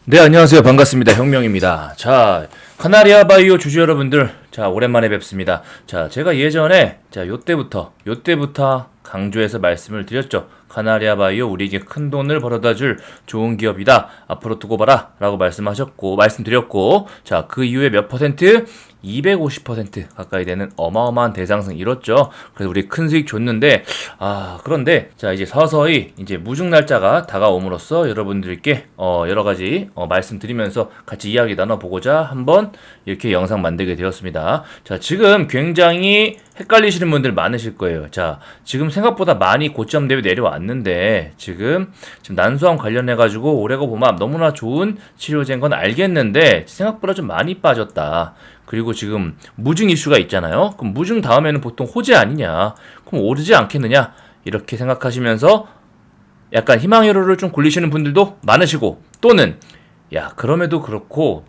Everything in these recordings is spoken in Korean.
네, 안녕하세요. 반갑습니다. 혁명입니다. 자, 카나리아 바이오 주주 여러분들, 자, 오랜만에 뵙습니다. 자, 제가 예전에, 요때부터 강조해서 말씀을 드렸죠. 카나리아 바이오 우리에게 큰 돈을 벌어다 줄 좋은 기업이다. 앞으로 두고 봐라. 라고 말씀드렸고, 자, 그 이후에 몇 퍼센트? 250% 가까이 되는 어마어마한 대상승 이뤘죠. 그래서 우리 큰 수익 줬는데, 그런데, 자, 이제 서서히 이제 무중 날짜가 다가옴으로써 여러분들께, 여러 가지, 말씀드리면서 같이 이야기 나눠보고자 한번 이렇게 영상 만들게 되었습니다. 자, 지금 굉장히 헷갈리시는 분들 많으실 거예요. 자, 지금 생각보다 많이 고점 대비 내려왔는데, 지금 난소암 관련해가지고 올해고 보면 너무나 좋은 치료제인 건 알겠는데, 생각보다 좀 많이 빠졌다. 그리고 지금 무증 이슈가 있잖아요. 그럼 무증 다음에는 보통 호재 아니냐? 그럼 오르지 않겠느냐? 이렇게 생각하시면서 약간 희망회로를 좀 굴리시는 분들도 많으시고, 또는 야, 그럼에도 그렇고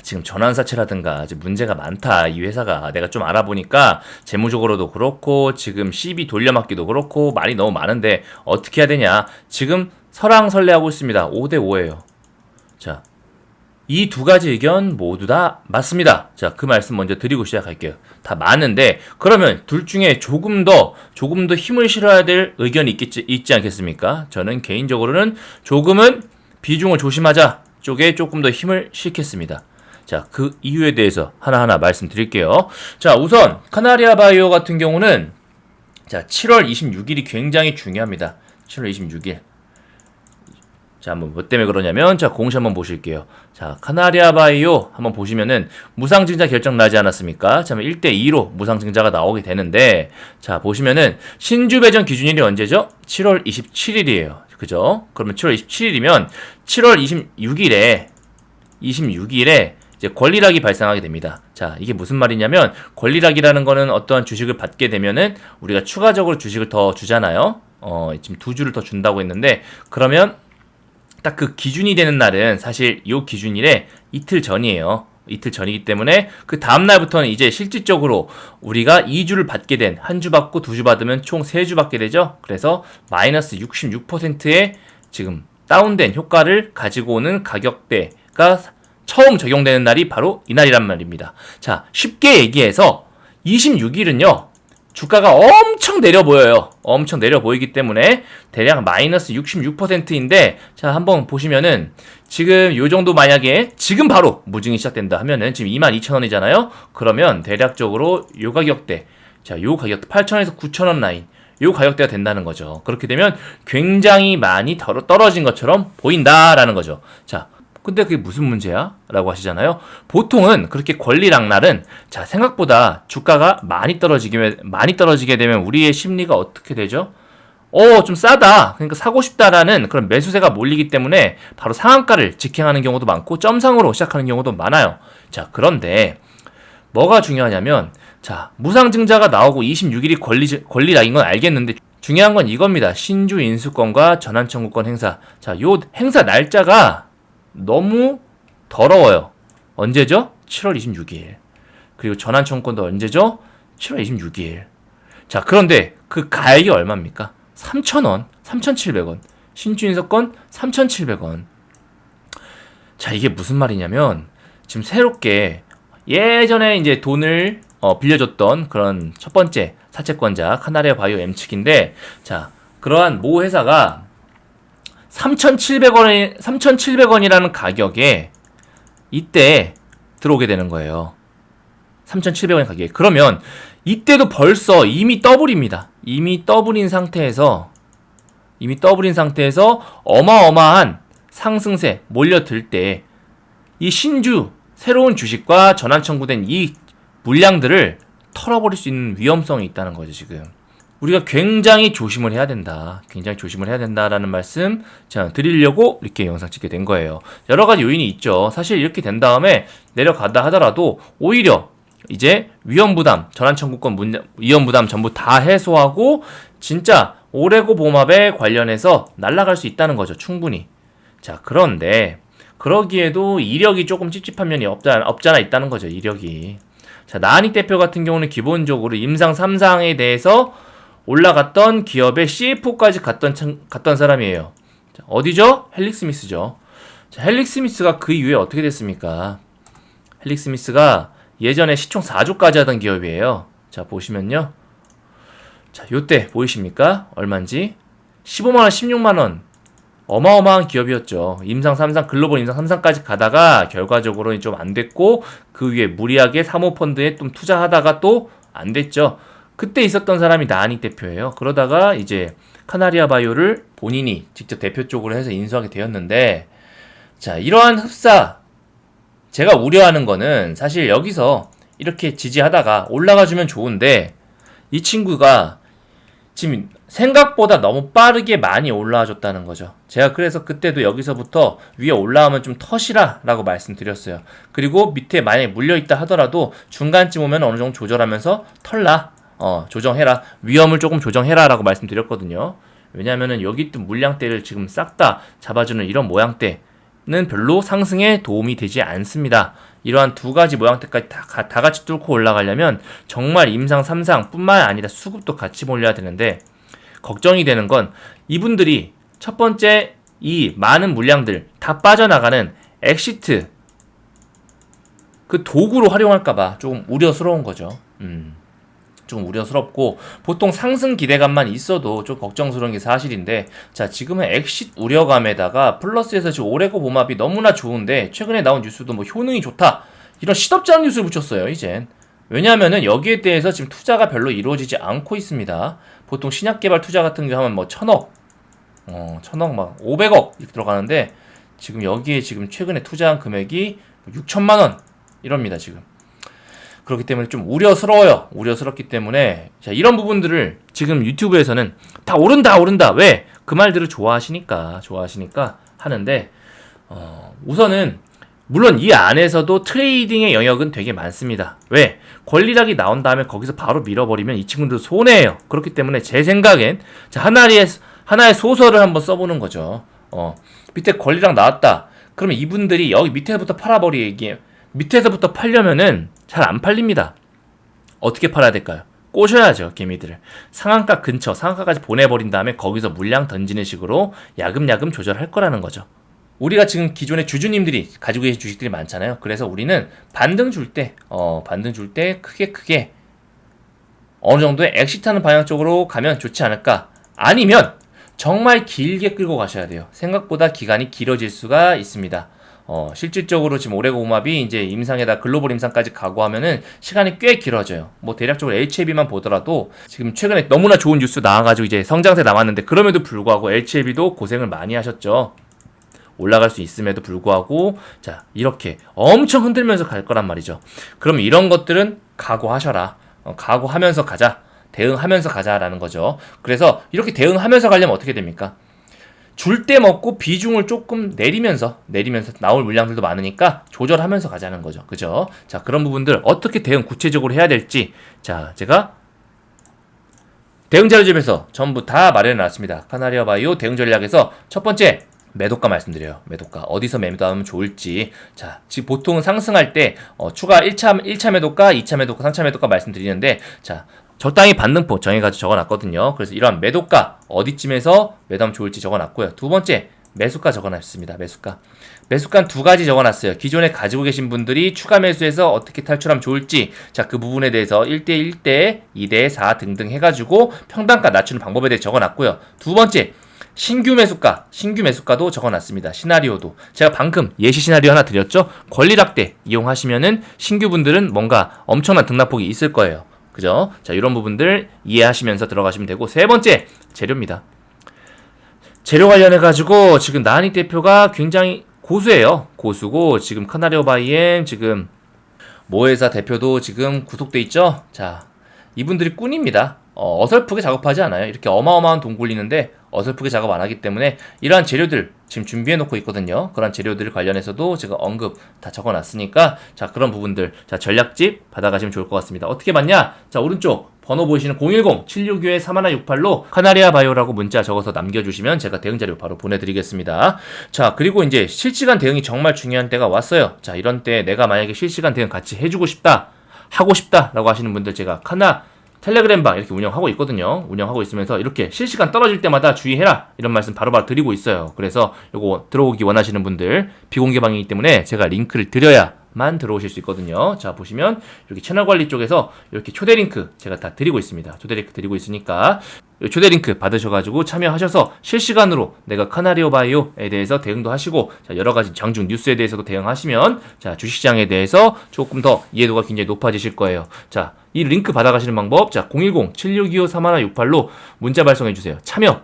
지금 전환사채라든가 아직 문제가 많다. 이 회사가 내가 좀 알아보니까 재무적으로도 그렇고 지금 CB 돌려막기도 그렇고 말이 너무 많은데 어떻게 해야 되냐? 지금 설왕설래하고 있습니다. 5대5예요. 자, 이 두 가지 의견 모두 다 맞습니다. 자, 그 말씀 먼저 드리고 시작할게요. 다 맞는데, 그러면 둘 중에 조금 더 힘을 실어야 될 의견이 있지 않겠습니까? 저는 개인적으로는 조금은 비중을 조심하자 쪽에 조금 더 힘을 실겠습니다. 자, 그 이유에 대해서 하나하나 말씀드릴게요. 자, 우선, 카나리아 바이오 같은 경우는, 자, 7월 26일이 굉장히 중요합니다. 7월 26일. 자, 한번 뭐 때문에 그러냐면, 자, 공시 한번 보실게요. 자, 카나리아 바이오 한번 보시면은 무상증자 결정 나지 않았습니까? 자, 1대2로 무상증자가 나오게 되는데, 자, 보시면은 신주 배정 기준일이 언제죠? 7월 27일이에요. 그죠? 그러면 7월 27일이면 7월 26일에 이제 권리락이 발생하게 됩니다. 자, 이게 무슨 말이냐면, 권리락이라는 거는 어떠한 주식을 받게 되면은 우리가 추가적으로 주식을 더 주잖아요. 지금 두 주를 더 준다고 했는데, 그러면 딱 그 기준이 되는 날은 사실 요 기준일에 이틀 전이에요. 이틀 전이기 때문에 그 다음 날부터는 이제 실질적으로 우리가 2주를 받게 된, 한 주 받고 2주 받으면 총 3주 받게 되죠. 그래서 마이너스 66%의 지금 다운된 효과를 가지고 오는 가격대가 처음 적용되는 날이 바로 이날이란 말입니다. 자, 쉽게 얘기해서 26일은요. 주가가 엄청 내려 보여요. 엄청 내려 보이기 때문에 대략 마이너스 66%인데, 자, 한번 보시면은 지금 요 정도 만약에 지금 바로 무증이 시작된다 하면은 지금 22,000원이잖아요. 그러면 대략적으로 요 가격대, 자, 요 가격대 8,000원에서 9,000원 라인, 요 가격대가 된다는 거죠. 그렇게 되면 굉장히 많이 떨어진 것처럼 보인다라는 거죠. 자, 근데 그게 무슨 문제야? 라고 하시잖아요. 보통은 그렇게 권리락날은, 자, 생각보다 주가가 많이 떨어지게 되면 우리의 심리가 어떻게 되죠? 좀 싸다. 그러니까 사고 싶다라는 그런 매수세가 몰리기 때문에 바로 상한가를 직행하는 경우도 많고 점상으로 시작하는 경우도 많아요. 자, 그런데 뭐가 중요하냐면, 자, 무상증자가 나오고 26일이 권리락인 건 알겠는데 중요한 건 이겁니다. 신주 인수권과 전환청구권 행사. 자, 요 행사 날짜가 너무 더러워요. 언제죠? 7월 26일. 그리고 전환청구권도 언제죠? 7월 26일. 자, 그런데 그 가액이 얼마입니까? 3,000원, 3,700원. 신주인석권 3,700원. 자, 이게 무슨 말이냐면, 지금 새롭게 예전에 이제 돈을 빌려줬던 그런 첫 번째 사채권자 카나리아 바이오 M 측인데, 자, 그러한 모 회사가 3,700원이라는 가격에 이때 들어오게 되는 거예요. 3,700원 가격에. 그러면 이때도 벌써 이미 더블입니다. 이미 더블인 상태에서 어마어마한 상승세 몰려들 때 이 신주 새로운 주식과 전환 청구된 이 물량들을 털어버릴 수 있는 위험성이 있다는 거죠, 지금. 우리가 굉장히 조심을 해야 된다. 굉장히 조심을 해야 된다라는 말씀 제가 드리려고 이렇게 영상 찍게 된 거예요. 여러 가지 요인이 있죠. 사실 이렇게 된 다음에 내려간다 하더라도 오히려 이제 위험부담, 전환청구권 위험부담 전부 다 해소하고 진짜 오레고 봄합에 관련해서 날아갈 수 있다는 거죠. 충분히. 자, 그런데 그러기에도 이력이 조금 찝찝한 면이 없잖아 있다는 거죠. 이력이. 자, 나한익 대표 같은 경우는 기본적으로 임상 3상에 대해서 올라갔던 기업의 CFO까지 갔던 사람이에요. 자, 어디죠? 헬릭스미스죠. 자, 헬릭스미스가 그 이후에 어떻게 됐습니까? 헬릭스미스가 예전에 시총 4조까지 하던 기업이에요. 자, 보시면요. 자, 요때 보이십니까? 얼마인지? 15만원, 16만원. 어마어마한 기업이었죠. 임상 3상, 글로벌 임상 3상까지 가다가 결과적으로는 좀 안 됐고, 그 위에 무리하게 사모펀드에 좀 투자하다가 또 안 됐죠. 그때 있었던 사람이 나은익 대표예요. 그러다가 이제 카나리아 바이오를 본인이 직접 대표 쪽으로 해서 인수하게 되었는데, 자, 이러한 흡사, 제가 우려하는 거는 사실 여기서 이렇게 지지하다가 올라가주면 좋은데, 이 친구가 지금 생각보다 너무 빠르게 많이 올라와줬다는 거죠. 제가 그래서 그때도 여기서부터 위에 올라오면 좀 터시라 라고 말씀드렸어요. 그리고 밑에 만약에 물려있다 하더라도 중간쯤 오면 어느 정도 조절하면서 털라, 조정해라, 위험을 조금 조정해라 라고 말씀드렸거든요. 왜냐면은 여기 있던 물량대를 지금 싹 다 잡아주는 이런 모양대는 별로 상승에 도움이 되지 않습니다. 이러한 두 가지 모양대까지 다 같이 뚫고 올라가려면 정말 임상 3상 뿐만 아니라 수급도 같이 몰려야 되는데, 걱정이 되는 건 이분들이 첫 번째 이 많은 물량들 다 빠져나가는 엑시트 그 도구로 활용할까봐 조금 우려스러운 거죠. 좀 우려스럽고, 보통 상승 기대감만 있어도 좀 걱정스러운 게 사실인데, 자, 지금은 엑시트 우려감에다가 플러스에서 지금 오레고 보합이 너무나 좋은데 최근에 나온 뉴스도 뭐 효능이 좋다 이런 시덥지 않은 뉴스를 붙였어요 이젠. 왜냐하면은 여기에 대해서 지금 투자가 별로 이루어지지 않고 있습니다. 보통 신약 개발 투자 같은 경우 하면 뭐 1000억 막 500억 이렇게 들어가는데, 지금 여기에 지금 최근에 투자한 금액이 6천만 원 이럽니다 지금. 그렇기 때문에 좀 우려스러워요. 우려스럽기 때문에, 자, 이런 부분들을 지금 유튜브에서는 다 오른다 왜? 그 말들을 좋아하시니까 하는데, 우선은 물론 이 안에서도 트레이딩의 영역은 되게 많습니다. 왜? 권리락이 나온 다음에 거기서 바로 밀어버리면 이 친구들 손해예요. 그렇기 때문에 제 생각엔, 자, 하나의 소설을 한번 써보는 거죠. 밑에 권리락 나왔다. 그러면 이분들이 여기 밑에서부터 팔아버리기, 밑에서부터 팔려면은 잘 안 팔립니다. 어떻게 팔아야 될까요? 꼬셔야죠, 개미들을. 상한가 근처, 상한가까지 보내버린 다음에 거기서 물량 던지는 식으로 야금야금 조절할 거라는 거죠. 우리가 지금 기존의 주주님들이 가지고 계신 주식들이 많잖아요. 그래서 우리는 반등 줄 때 크게 어느 정도의 엑시트하는 방향 쪽으로 가면 좋지 않을까. 아니면 정말 길게 끌고 가셔야 돼요. 생각보다 기간이 길어질 수가 있습니다. 실질적으로 지금 오레고음압이 이제 임상에다 글로벌 임상까지 가고 하면은 시간이 꽤 길어져요. 뭐 대략적으로 HLB만 보더라도 지금 최근에 너무나 좋은 뉴스 나와가지고 이제 성장세 나왔는데, 그럼에도 불구하고 HLB도 고생을 많이 하셨죠. 올라갈 수 있음에도 불구하고, 자, 이렇게 엄청 흔들면서 갈 거란 말이죠. 그럼 이런 것들은 각오하셔라. 각오하면서 가자. 대응하면서 가자라는 거죠. 그래서 이렇게 대응하면서 가려면 어떻게 됩니까? 줄 때 먹고 비중을 조금 내리면서 나올 물량들도 많으니까 조절하면서 가자는 거죠. 그죠? 자, 그런 부분들 어떻게 대응 구체적으로 해야 될지, 자, 제가 대응 자료집에서 전부 다 마련해 놨습니다. 카나리아 바이오 대응 전략에서 첫 번째, 매도가 말씀드려요. 매도가 어디서 매도하면 좋을지. 자, 지금 보통은 상승할 때 추가 1차 매도가, 2차 매도가, 3차 매도가 말씀드리는데, 자, 적당히 반등폭 정해가지고 적어놨거든요. 그래서 이러한 매도가 어디쯤에서 매도하면 좋을지 적어놨고요. 두 번째, 매수가 적어놨습니다. 매수가 두 가지 적어놨어요. 기존에 가지고 계신 분들이 추가 매수해서 어떻게 탈출하면 좋을지, 자, 그 부분에 대해서 1대 1대 2대 4 등등 해가지고 평단가 낮추는 방법에 대해 적어놨고요. 두 번째, 신규 매수가도 적어놨습니다. 시나리오도 제가 방금 예시 시나리오 하나 드렸죠. 권리락 때 이용하시면은 신규분들은 뭔가 엄청난 등락폭이 있을 거예요. 그죠? 자, 이런 부분들 이해하시면서 들어가시면 되고, 세 번째, 재료입니다. 재료 관련해가지고 지금 나은익 대표가 굉장히 고수예요. 고수고, 지금 카나리오 바이엠 지금 모회사 대표도 지금 구속돼 있죠. 자, 이분들이 꾼입니다. 어설프게 작업하지 않아요. 이렇게 어마어마한 돈 굴리는데 어설프게 작업 안 하기 때문에 이러한 재료들 지금 준비해 놓고 있거든요. 그런 재료들 관련해서도 제가 언급 다 적어 놨으니까, 자, 그런 부분들, 자, 전략집 받아가시면 좋을 것 같습니다. 어떻게 받냐? 자, 오른쪽 번호 보이시는 010-762-3168로 카나리아 바이오라고 문자 적어서 남겨주시면 제가 대응 자료 바로 보내드리겠습니다. 자, 그리고 이제 실시간 대응이 정말 중요한 때가 왔어요. 자, 이런 때 내가 만약에 실시간 대응 같이 해주고 싶다, 하고 싶다라고 하시는 분들, 제가 텔레그램방 이렇게 운영하고 있거든요. 운영하고 있으면서 이렇게 실시간 떨어질 때마다 주의해라 이런 말씀 바로바로 드리고 있어요. 그래서 요거 들어오기 원하시는 분들 비공개방이기 때문에 제가 링크를 드려야만 들어오실 수 있거든요. 자, 보시면 이렇게 채널 관리 쪽에서 이렇게 초대 링크 제가 다 드리고 있습니다. 초대 링크 드리고 있으니까 초대 링크 받으셔가지고 참여하셔서 실시간으로 내가 카나리오 바이오에 대해서 대응도 하시고, 자, 여러 가지 장중 뉴스에 대해서도 대응하시면, 자, 주식시장에 대해서 조금 더 이해도가 굉장히 높아지실 거예요. 자, 이 링크 받아가시는 방법, 자, 010-7625-3168로 문자 발송해주세요.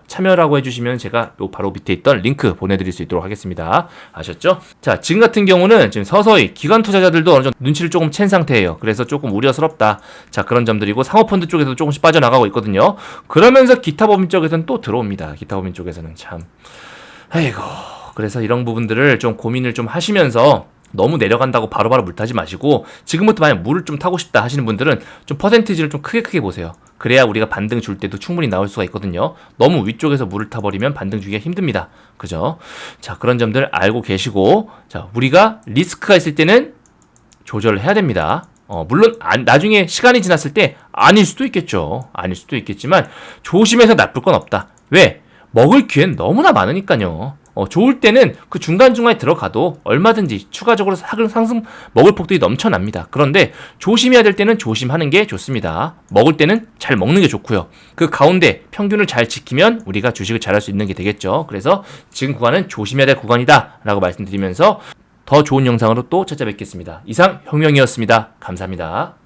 참여라고 해주시면 제가 요 바로 밑에 있던 링크 보내드릴 수 있도록 하겠습니다. 아셨죠? 자, 지금 같은 경우는 지금 서서히 기관 투자자들도 어느 정도 눈치를 조금 챈 상태예요. 그래서 조금 우려스럽다. 자, 그런 점들이고 상호펀드 쪽에서도 조금씩 빠져나가고 있거든요. 그러면서 기타 법인 쪽에서는 또 들어옵니다. 기타 법인 쪽에서는 참. 아이고. 그래서 이런 부분들을 좀 고민을 좀 하시면서 너무 내려간다고 바로바로 물 타지 마시고, 지금부터 만약 물을 좀 타고 싶다 하시는 분들은 좀 퍼센티지를 좀 크게 보세요. 그래야 우리가 반등 줄 때도 충분히 나올 수가 있거든요. 너무 위쪽에서 물을 타버리면 반등 주기가 힘듭니다. 그죠? 자, 그런 점들 알고 계시고, 자, 우리가 리스크가 있을 때는 조절을 해야 됩니다. 물론 나중에 시간이 지났을 때 아닐 수도 있겠죠. 아닐 수도 있겠지만 조심해서 나쁠 건 없다. 왜? 먹을 기회는 너무나 많으니까요. 좋을 때는 그 중간중간에 들어가도 얼마든지 추가적으로 상승 먹을 폭들이 넘쳐납니다. 그런데 조심해야 될 때는 조심하는 게 좋습니다. 먹을 때는 잘 먹는 게 좋고요. 그 가운데 평균을 잘 지키면 우리가 주식을 잘할 수 있는 게 되겠죠. 그래서 지금 구간은 조심해야 될 구간이다 라고 말씀드리면서 더 좋은 영상으로 또 찾아뵙겠습니다. 이상 혁명이었습니다. 감사합니다.